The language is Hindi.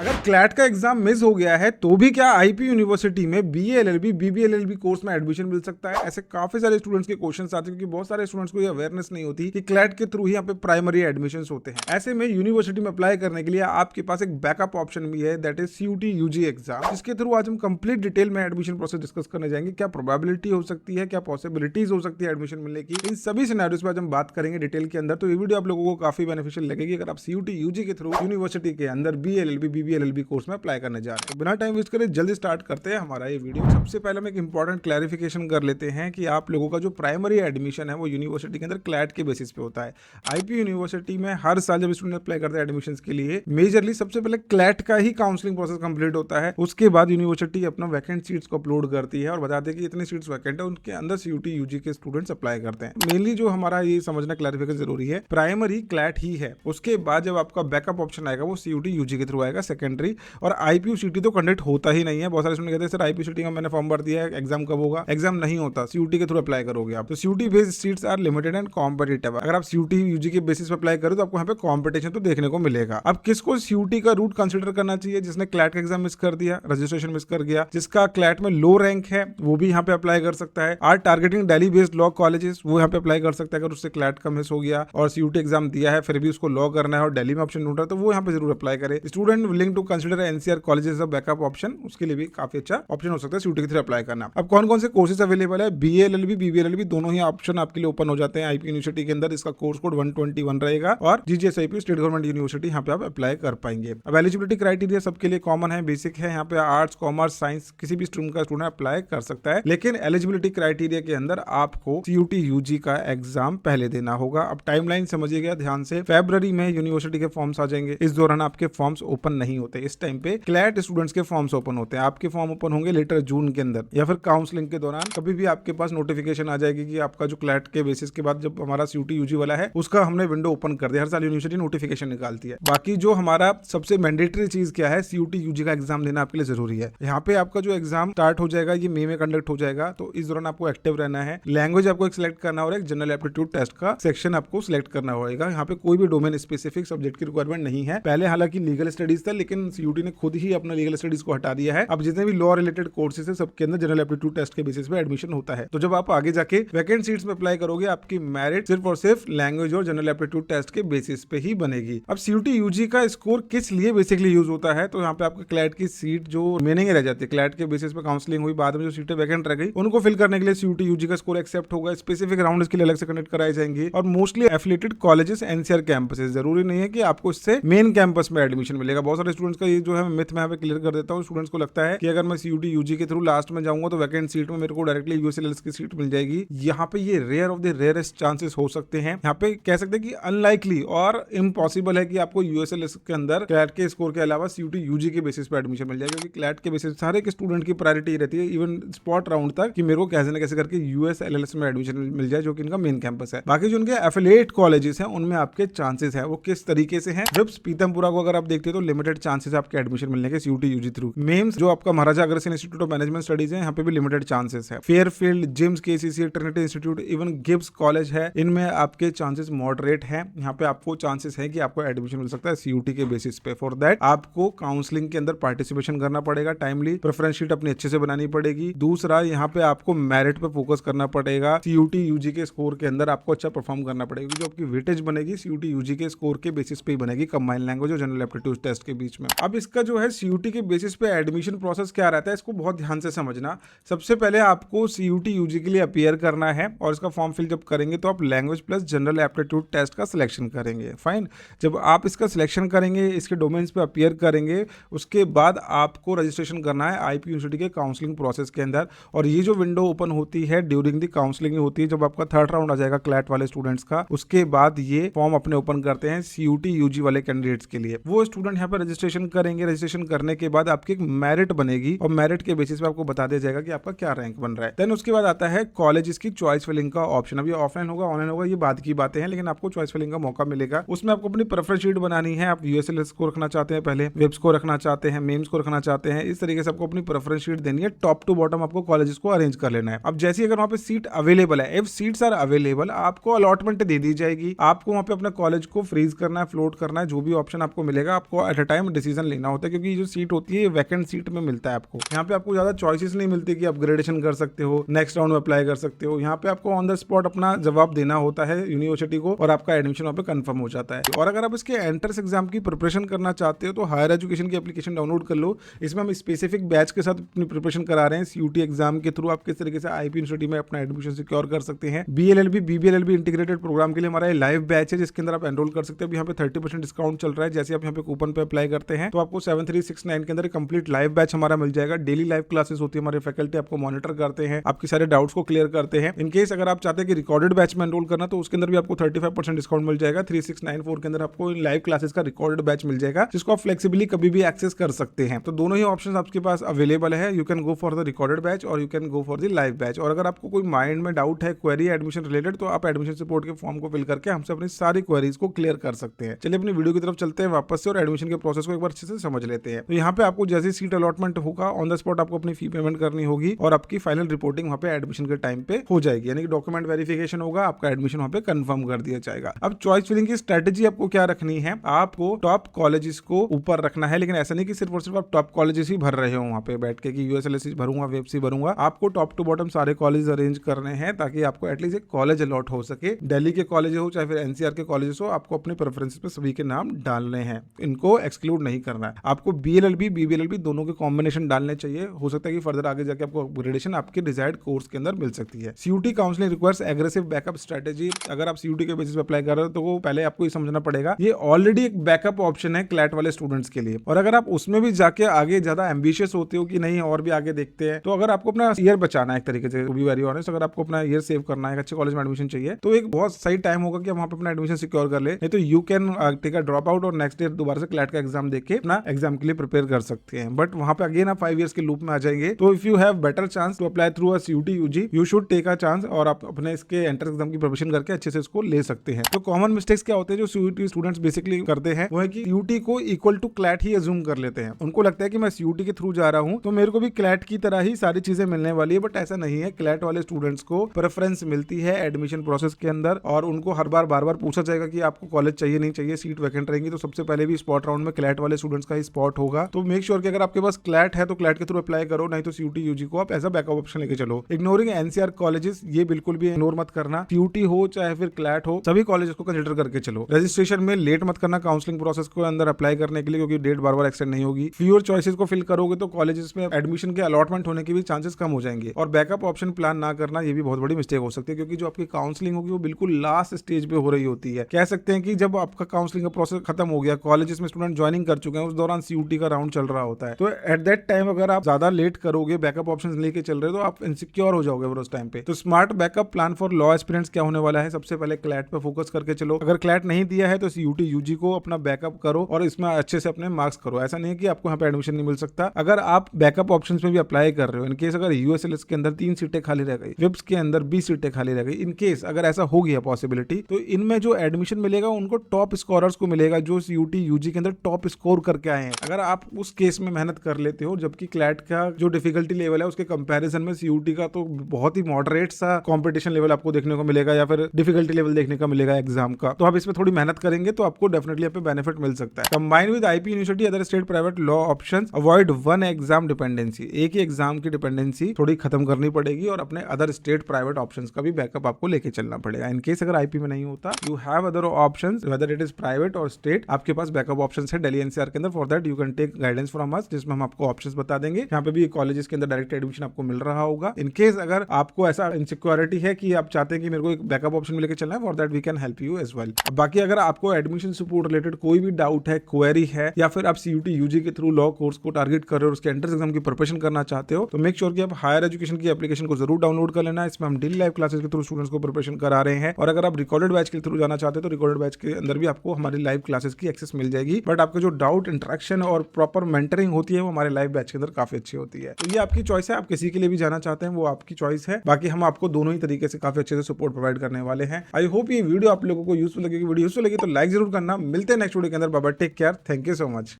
अगर क्लैट का एग्जाम मिस हो गया है तो भी क्या आईपी यूनिवर्सिटी में बीए एलएलबी बीबी एलएलबी कोर्स में एडमिशन मिल सकता है? ऐसे काफी सारे स्टूडेंट्स के क्वेश्चंस आते हैं क्योंकि बहुत सारे स्टूडेंट्स को ये अवेयरनेस नहीं होती कि क्लैट के थ्रू ही यहाँ पे प्राइमरी एडमिशंस होते हैं। ऐसे में यूनिवर्सिटी में अप्लाई करने के लिए आपके पास एक बैकअप ऑप्शन भी है, that is CUET UG exam, जिसके थ्रू आज हम कंप्लीट डिटेल में एडमिशन प्रोसेस डिस्कस करने जाएंगे। क्या प्रोबेबिलिटी हो सकती है, क्या पॉसिबिलिटीज हो सकती है एडमिशन मिलने की, इन सभी सिनेरियोस पे आज हम बात करेंगे डिटेल के अंदर। तो ये वीडियो आप लोगों को काफी बेनिफिशियल लगेगी अगर आप सीयूटी यूजी के थ्रू यूनिवर्सिटी के अंदर बीएलएलबी बीबीएलएलबी कोर्स में अप्लाई करने जा रहे हैं। तो बिना टाइम वेस्ट करे जल्दी स्टार्ट करते हैं हमारा ये वीडियो। सबसे पहले हम एक इंपॉर्टेंट क्लैरिफिकेशन कर लेते हैं कि आप लोगों का जो प्राइमरी एडमिशन है वो यूनिवर्सिटी के अंदर क्लैट के बेसिस पे होता है। आईपी यूनिवर्सिटी में हर साल जब स्टूडेंट अप्लाई करते हैं एडमिशन के लिए मेजरली सबसे पहले क्लैट का ही काउंसलिंग प्रोसेस कंप्लीट होता है। उसके बाद यूनिवर्सिटी अपना वैकेंट सीट्स को अपलोड करती है और बताते हैं कि इतनी सीट्स वैकेंट है, उनके अंदर सीयूटी यूजी के स्टूडेंट्स अप्लाई करते हैं। मेनली जो हमारा ये समझना क्लैरिफिकेशन जरूरी है, प्राइमरी क्लैट ही है, उसके बाद जब आपका बैकअप ऑप्शन आएगा वो सीयूटी यूजी के थ्रू आएगा सेकेंडरी। और आईपीयूसीटी तो कंडक्ट होता ही नहीं है। बहुत सारे स्टूडेंट कहते हैं सर आईपीयूसीटी का मैंने फॉर्म भर दिया है, एग्जाम कब होगा? एग्जाम नहीं होता, सीयूटी के थ्रू अप्लाई करोगे आप। तो CUET based seats are limited and competitive. अगर आप सीयूटी यूजी के बेसिस पे अप्लाई करो तो आपको यहाँ पे कॉम्पिटिशन तो देखने को मिलेगा। अब किसको सीयूटी का रूट कंसिडर करना चाहिए? जिसने क्लैट का एग्जाम मिस कर दिया, रजिस्ट्रेशन मिस कर गया, जिसका क्लैट में लो रैंक है वो भी यहाँ पे अप्लाई कर सकता है। Are targeting Delhi based law colleges वो यहाँ पे अप्लाई कर सकता है। अगर उससे क्लैट का मिस हो गया और सीयूटी एग्जाम दिया है फिर भी उसको लॉ करना है और दिल्ली में ऑप्शन ढूंढ रहा है तो वो यहाँ पे जरूर अप्लाई करे। Student willing to consider NCR colleges backup option, उसके लिए भी काफी अच्छा ऑप्शन हो सकता है सीयूटी के थ्रू अप्लाई करना। अब कौन कौन से कोर्सेज अवेलेबल है? बीएलएलबी बीबीएलएलबी दोनों ही ऑप्शन आपके लिए ओपन हो जाते हैं आईपी यूनिवर्सिटी के अंदर। इसका कोर्स कोड 121 रहेगा और जीजीएसआईपी स्टेट गवर्नमेंट यूनिवर्सिटी यहाँ पे आप अप्लाई कर पाएंगे। अब एलिजिबिलिटी क्राइटेरिया सबके लिए कॉमन है, बेसिक है। यहाँ पे आर्ट्स कॉमर्स साइंस किसी भी स्ट्रीम का स्टूडेंट अप्लाई कर सकता है, लेकिन एलिजिबिलिटी क्राइटेरिया के अंदर आपको सीयूटी यूजी का एग्जाम पहले देना होगा। अब टाइमलाइन समझिएगा ध्यान से, फरवरी में यूनिवर्सिटी के फॉर्म्स आ जाएंगे, इस दौरान आपके फॉर्म्स ओपन नहीं होते। इस टाइम पे क्लैट स्टूडेंट्स के फॉर्म्स ओपन होते हैं। आपके फॉर्म ओपन होंगे लेटर जून के अंदर या फिर काउंसलिंग के दौरान कभी भी आपके पास नोटिफिकेशन आ जाएगी कि आपका जो क्लैट के बेसिस के बाद जब हमारा सीयूटी यूजी वाला है उसका हमने विंडो ओपन कर दिया। हर साल यूनिवर्सिटी नोटिफिकेशन निकालती है। बाकी जो हमारा सबसे मैंडेटरी चीज क्या है, सीयूटी यूजी का एग्जाम देना आपके लिए जरूरी है। यहाँ पे आपका जो एग्जाम स्टार्ट हो जाएगा ये मई में कंडक्ट हो जाएगा, तो इस दौरान आपको एक्टिव रहना है। लैंग्वेज आपको एक सिलेक्ट करना होगा, एक जनरल एप्टीट्यूड टेस्ट का सेक्शन आपको सिलेक्ट करना होगा। यहाँ पे कोई भी डोमेन स्पेसिफिक सब्जेक्ट की रिक्वायरमेंट नहीं है। पहले हालांकि लीगल स्टडीज था लेकिन सीयूटी ने खुद ही अपना लीगल स्टडीज को हटा दिया है। अब जितने भी लॉ रिलेटेड कोर्सेज है सबके अंदर जनरल एप्टीट्यूड टेस्ट के बेसिस पे एडमिशन होता है। तो जब आप आगे जाके वैकेंट सीट्स में अप्लाई करोगे आपकी मेरिट सिर्फ और सिर्फ लैंग्वेज और जनरल एप्टीट्यूड टेस्ट के बेसिस पे ही बनेगी। अब सीयूटी यूजी का स्कोर किस लिए बेसिकली यूज होता है? तो यहाँ पे आपका क्लैट की सीट जो रिमेनिंग रह जाती है, क्लैट के बेसिस पे काउंसलिंग हुई, बाद में जो सीटें वैकेंट रह गई उनको फिल करने के लिए सीयूटी यूजी का स्कोर एक्सेप्ट होगा। स्पेसिफिक राउंड इसके लिए अलग से कंडक्ट कराए जाएंगे और mostly affiliated colleges NCR campuses, जरूरी नहीं है कि आपको इससे मेन कैंपस में एडमिशन मिलेगा। बहुत सारे स्टूडेंट्स का ये जो है मिथ में क्लियर कर देता हूँ। स्टूडेंट्स को लगता है कि अगर मैं सीयूटी यूजी के थ्रू लास्ट में जाऊंगा तो वैकेंट सीट में मेरे को डायरेक्टली यूएसएलएस की सीट मिल जाएगी। यहाँ पे ये rare of the rarest chances हो सकते हैं। यहाँ पे कह सकते हैं कि अनलाइकली और इम्पॉसिबल है कि आपको यूएसएलएस के अंदर क्लैट के स्कोर के अलावा सीयूटी यूजी के बेसिस पे एडमिशन मिल जाएगा, क्योंकि क्लैट के बेसिस सारे के स्टूडेंट की प्रायोरिटी रहती है इवन स्पॉट राउंड तक कि मेरे को कैसे ना कैसे करके यूएसएलएस में एडमिशन मिल जाए जो कि इनका मेन कैंपस है। बाकी जो उनके एफिलिएट कॉलेजेस हैं उनमें आपके चांसेस है वो किस तरीके से हैं। जब पीतमपुरा को अगर आप देखते हो तो लिमिटेड चांसेस आपके एडमिशन मिलने के सीयूटी यूजी थ्रू। मेम्स जो आपका Maharaja Agrasen institute of management studies है यहाँ पे भी लिमिटेड चांसेस है। Fairfield, JIMS, KCC, Trinity institute, even Gibbs college है, इनमें आपके चांसेस मॉडरेट हैं। यहाँ पे आपको चांसेस है कि आपको एडमिशन मिल सकता है सीयूटी के बेसिस पे। फॉर दैट आपको काउंसलिंग के अंदर पार्टिसिपेशन करना पड़ेगा, टाइमली प्रेफरेंस शीट अपनी अच्छे से बनानी पड़ेगी। दूसरा यहाँ पे आपको मेरिट पे फोकस करना पड़ेगा। सीयूटी यूजी के स्कोर के अंदर आपको अच्छा परफॉर्म करना पड़ेगा। जो आपकी वेटेज बनेगी सीयूटी यूजी के स्कोर के बेसिस पे ही बनेगी, कंबाइंड लैंग्वेज और जनरल एप्टीट्यूड टेस्ट के बीच में। अब इसका जो है सीयूटी के बेसिस पे एडमिशन प्रोसेस क्या रहता है इसको बहुत ध्यान से समझना। सबसे पहले आपको सीयूटी यूजी के लिए अपीयर करना है और इसका फॉर्म फिल जब करेंगे तो आप language plus general aptitude test का सिलेक्शन करेंगे। फाइन, जब आप इसका सिलेक्शन करेंगे, इसके डोमेन्स पे अपीयर करेंगे, उसके बाद आपको रजिस्ट्रेशन करना है आईपी यूनिवर्सिटी के काउंसलिंग प्रोसेस के अंदर। और ये जो विंडो ओपन होती है ड्यूरिंग द काउंसलिंग होती है, जब आपका थर्ड राउंड आ जाएगा क्लैट वाले स्टूडेंट्स का, उसके बाद ये फॉर्म अपने ओपन करते हैं सीयूटी यूजी वाले कैंडिडेट्स के लिए। वो स्टूडेंट यहाँ पे रजिस्ट्रेशन करेंगे। रजिस्ट्रेशन करने के बाद आपकी एक मेरिट बनेगी और मेरिट के बेसिस पे आपको बता दिया जाएगा कि आपका क्या रैंक बन रहा है। देन उसके बाद आता है कॉलेज की चॉइस फिलिंग का ऑप्शन। अब ये ऑफलाइन होगा ऑनलाइन होगा ये बाद की बातें हैं, लेकिन आपको चॉइस फिलिंग का मौका मिलेगा। उसमें आपको अपनी प्रेफरेंस शीट बनानी है। आप यूएसएलएस को रखना चाहते हैं, पहले वेब्स को रखना चाहते हैं, मेम्स को रखना चाहते हैं, इस तरीके से आपको अपनी प्रेफरेंस शीट देनी है। टॉप टू बॉटम आपको कॉलेजेस को अरेंज कर लेना है। अब जैसे अगर वहाँ पे सीट अवेलेबल है, इफ सीट्स आर अवेलेबल, आपको अलॉटमेंट दे दी जाएगी। आपको वहाँ पे अपने कॉलेज को फ्रीज करना है, फ्लोट करना है, जो भी ऑप्शन आपको मिलेगा आपको एट अ टाइम में डिसीजन लेना होता है, क्योंकि ये जो सीट होती है वैकेंट सीट में मिलता है आपको। यहाँ पे आपको ज्यादा चॉइसेस नहीं मिलती कि अपग्रेडेशन कर सकते हो, नेक्स्ट राउंड में अप्लाई कर सकते हो। यहाँ पे आपको ऑन द स्पॉट अपना जवाब देना होता है यूनिवर्सिटी को और आपका एडमिशन वहाँ पे कंफर्म हो जाता है। और अगर आप इसके एंट्रेंस एग्जाम की प्रिपरेशन करना चाहते हो तो हायर एजुकेशन की एप्लीकेशन डाउनलोड कर लो। इसमें हम स्पेसिफिक बैच के साथ अपनी प्रिपरेशन करा रहे हैं। सीयूटी एग्जाम के थ्रू आप किस तरीके से आईपी यूनिवर्सिटी में अपना एडमिशन सिक्योर कर सकते हैं। बीएलएलबी बीबीएलएलबी इंटीग्रेटेड प्रोग्राम के लिए हमारा लाइव बैच है, जिसके अंदर आप एनरोल कर सकते हो। यहाँ पे 30% डिस्काउंट चल रहा है। जैसे आप यहाँ पे कूपन पे अप्लाई करते हैं तो आपको 7369 के अंदर कंप्लीट लाइव बैच हमारा मिल जाएगा। डेली लाइव क्लासेस होती है, हमारे फैकल्टी आपको मॉनिटर करते हैं, आपके सारे डाउट्स को क्लियर करते हैं। इनकेस अगर आप चाहते हैं कि रिकॉर्डेड बैच में एनरोल करना तो उसके अंदर भी आपको 35% डिस्काउंट मिल जाएगा। 3694 के अंदर आपको लाइव क्लासेस का रिकॉर्डेड बैच मिल जाएगा, जिसको आप फ्लेक्सिबली कभी भी एक्सेस कर सकते हैं। तो दोनों ही ऑप्शन आपके पास अवेलेबल है। You can go for the recorded batch और you can go for the live batch. और अगर आपको कोई माइंड में डाउट है, क्वेरी एडमिशन रिलेटेड, तो आप एडमिशन सपोर्ट के फॉर्म को फिल करके हमसे अपनी सारी क्वेरीज को क्लियर कर सकते हैं। चलिए अपनी वीडियो की तरफ चलते हैं वापस से और एडमिशन के प्रोसेस को एक बार अच्छे से समझ लेते हैं। तो यहाँ पे आपको जैसे सीट अलॉटमेंट होगा ऑन द स्पॉट आपको अपनी फी पेमेंट करनी होगी और आपकी फाइनल रिपोर्टिंग वहाँ पे एडमिशन के टाइम पे हो जाएगी, यानी कि डॉक्यूमेंट वेरिफिकेशन होगा, आपका एडमिशन वहाँ पे कंफर्म कर दिया जाएगा। अब चॉइस फिलिंग की स्ट्रेटेजी आपको क्या रखनी है, आपको टॉप कॉलेजेस को ऊपर रखना है, लेकिन ऐसा नहीं कि सिर्फ और सिर्फ आप टॉप कॉलेजेस ही भर रहे हो वहाँ पे बैठ के कि यूएसएलएससी भरूंगा, वेबसी भरूंगा। आपको टॉप टू बॉटम सारे कॉलेज अरेंज करने हैं ताकि आपको एटलीस्ट एक कॉलेज अलॉट हो सके। दिल्ली के कॉलेज हो चाहे फिर एनसीआर के कॉलेज हो, आपको अपने प्रेफरेंसेस पे सभी के नाम डालने हैं, इनको एक्सक्लूड नहीं करना है। आपको बीएलएलबी बीबीएलएलबी दोनों के कॉम्बिनेशन डालने चाहिए। हो सकता है कि फर्दर आगे जाके आपको अपग्रेडेशन आपके डिजायर्ड कोर्स के अंदर मिल सकती है। CUET counselling requires aggressive backup strategy. अगर आप सीयूटी के बेसिस पे अप्लाई कर रहे हो तो वो पहले आपको ये समझना पड़ेगा ये ऑलरेडी एक बैकअप ऑप्शन है क्लैट वाले स्टूडेंट्स के लिए। और अगर आप उसमें भी जाके आगे ज्यादा एम्बिशियस होते हो कि नहीं और भी आगे देखते हैं, तो अगर आपको अपना ईयर बचाना है एक तरीके से, टू बी वेरी ऑनेस्ट, अगर आपको अपना ईयर सेव करना है, अच्छे कॉलेज में एडमिशन चाहिए, तो एक बहुत सही टाइम होगा कि आप वहां पे अपना एडमिशन सिक्योर कर ले। नहीं तो you can take a drop out और नेक्स्ट ईयर दोबारा से क्लैट का एग्जाम देके अपना एग्जाम के लिए प्रिपेयर कर सकते हैं। बट वहां पे अगेन आप 5 इयर्स के लूप में आ जाएंगे। तो if you have better chance to apply through a CUET UG, you should take a chance और आप अपने इसके एंट्रेंस एग्जाम की प्रिपरेशन करके अच्छे से इसको ले सकते हैं। तो कॉमन मिस्टेक्स क्या होते हैं जो सीयूटी स्टूडेंट्स बेसिकली करते हैं, वो है कि सीयूटी को इक्वल टू क्लैट ही अज्यूम कर लेते हैं। उनको लगता है कि मैं सीयूटी के थ्रू जा रहा हूं तो मेरे को भी क्लैट की तरह ही सारी चीजें मिलने वाली है, बट ऐसा नहीं है। क्लैट वाले स्टूडेंट्स को प्रेफरेंस मिलती है एडमिशन प्रोसेस के अंदर और उनको हर बार बार पूछा जाएगा कि आपको कॉलेज चाहिए नहीं चाहिए, सीट वैकेंट रहेंगी तो सबसे पहले भी स्पॉट राउंड में क्लैट वाले स्टूडेंट्स का ही स्पॉट होगा। तो मेक श्योर कि अगर आपके पास क्लैट है तो क्लैट के थ्रू अप्लाई करो, नहीं तो सीयूटी यूजी को आप एज अ बैकअप ऑप्शन लेके चलो। इग्नोरिंग एनसीआर कॉलेजेस, ये बिल्कुल भी इग्नोर मत करना। सीयूटी हो चाहे फिर क्लैट हो, सभी कॉलेजेस को कंसीडर करके चलो। रजिस्ट्रेशन में लेट मत करना काउंसलिंग प्रोसेस को अंदर अप्लाई करने के लिए, क्योंकि डेट बार बार एक्सटेंड नहीं होगी। फ्यूअर चॉइसेस को फिल करोगे तो कॉलेजेस में एडमिशन के अलॉटमेंट होने के भी चांसेस कम हो जाएंगे। और बैकअप ऑप्शन प्लान ना करना, ये भी बहुत बड़ी मिस्टेक हो सकती है, क्योंकि जो आपकी काउंसलिंग होगी वो बिल्कुल लास्ट स्टेज पे हो रही होती है। कह सकते हैं कि जब आपका काउंसलिंग का प्रोसेस खत्म हो गया, कॉलेजेस में स्टूडेंट ज्वाइनिंग कर चुके हैं, उस दौरान सीयूटी का राउंड चल रहा होता है। तो एट दैट टाइम अगर आप ज्यादा लेट करोगे, बैकअप ऑप्शंस लेके चल रहे हो, तो आप इनसिक्योर हो जाओगे उस टाइम पे। तो smart backup plan for law aspirants क्या होने वाला है, सबसे पहले क्लैट पे फोकस करके चलो। अगर क्लैट नहीं दिया है तो सीयूटी यूजी को अपना बैकअप करो और इसमें अच्छे से अपने मार्क्स करो। ऐसा नहीं है कि आपको यहाँ पे एडमिशन नहीं मिल सकता। अगर आप बैकअप ऑप्शंस में भी अप्लाई कर रहे हो, इनकेस अगर यूएसएलएस के अंदर 3 सीटें खाली रह गई, विप्स के अंदर 20 सीटें खाली रह गई, इनकेस अगर ऐसा हो गया पॉसिबिलिटी, तो इनमें जो एडमिशन मिलेगा उनको टॉप स्कोरर्स को मिलेगा जो सीयूटी यूजी के अंदर टॉप स्कोर करके आए हैं। अगर आप उस केस में मेहनत कर लेते हो, जबकि क्लैट का जो डिफिकल्टी लेवल है उसके कंपैरिजन में सीयूटी का तो बहुत ही मॉडरेट सा कंपटीशन लेवल आपको देखने को मिलेगा, या फिर डिफिकल्टी लेवल देखने का मिलेगा एग्जाम का। तो आप इसमें थोड़ी मेहनत करेंगे तो आपको डेफिनेटली यहाँ पे बेनिफिट मिल सकता है। Combine with IP university other state private law options, avoid one exam dependency. एक ही एग्जाम की डिपेंडेंसी थोड़ी खत्म करनी पड़ेगी और अपने अदर स्टेट प्राइवेट ऑप्शंस का भी बैकअप आपको लेके चलना पड़ेगा। इनकेस अगर आईपी में नहीं होता, you have other options whether it is private और स्टेट, आपके पास बैकअप ऑप्शंस है दिल्ली एनसीआर के अंदर। For that you can take guidance from us, जिसमें हम आपको ऑप्शंस बता देंगे। यहाँ पे भी कॉलेजेस के अंदर डायरेक्ट एडमिशन आपको मिल रहा होगा। इनकेस अगर आपको ऐसा इनसिक्योरिटी है कि आप चाहते हैं कि मेरे को एक बैकअप ऑप्शन में लेके चलना है, for that we can help you as well. बाकी अगर आपको एडमिशन सपोर्ट रिलेटेड कोई भी डाउट है, क्वेरी है, या फिर आप सीयूटी यूजी के थ्रू लॉ कोर्स को टारगेट कर रहे हो, उसके एंट्रेंस एग्जाम की प्रिपरेशन करना चाहते हो, तो मेक श्योर कि आप हायर एजुकेशन की एप्लीकेशन को जरूर डाउनलोड कर लेना। इसमें हम डेली लाइव क्लासेस के थ्रू स्टूडेंट्स को प्रिपरेशन करा रहे हैं। और अगर आप रिकॉर्डेड बैच के थ्रू जाना चाहते हो तो रिकॉर्डेड बैच के अंदर भी आपको हमारी लाइव क्लासेस की एक्सेस मिल जाएगी। बट आपका जो डाउट इंटरेक्शन और प्रॉपर मेंटरिंग होती है वो हमारे लाइव बैच के अंदर काफी अच्छी होती है। तो ये आपकी चॉइस है, आप किसी के लिए भी जाना चाहते हैं वो आपकी चॉइस है। बाकी हम आपको दोनों ही तरीके से काफी अच्छे से सपोर्ट प्रोवाइड करने वाले हैं। आई होप ये वीडियो आप लोगों को यूजफुल लगेगी। वीडियो यूजफुल लगी तो लाइक जरूर करना। मिलते हैं नेक्स्ट वीडियो के अंदर। Bye bye, take care, thank you so much.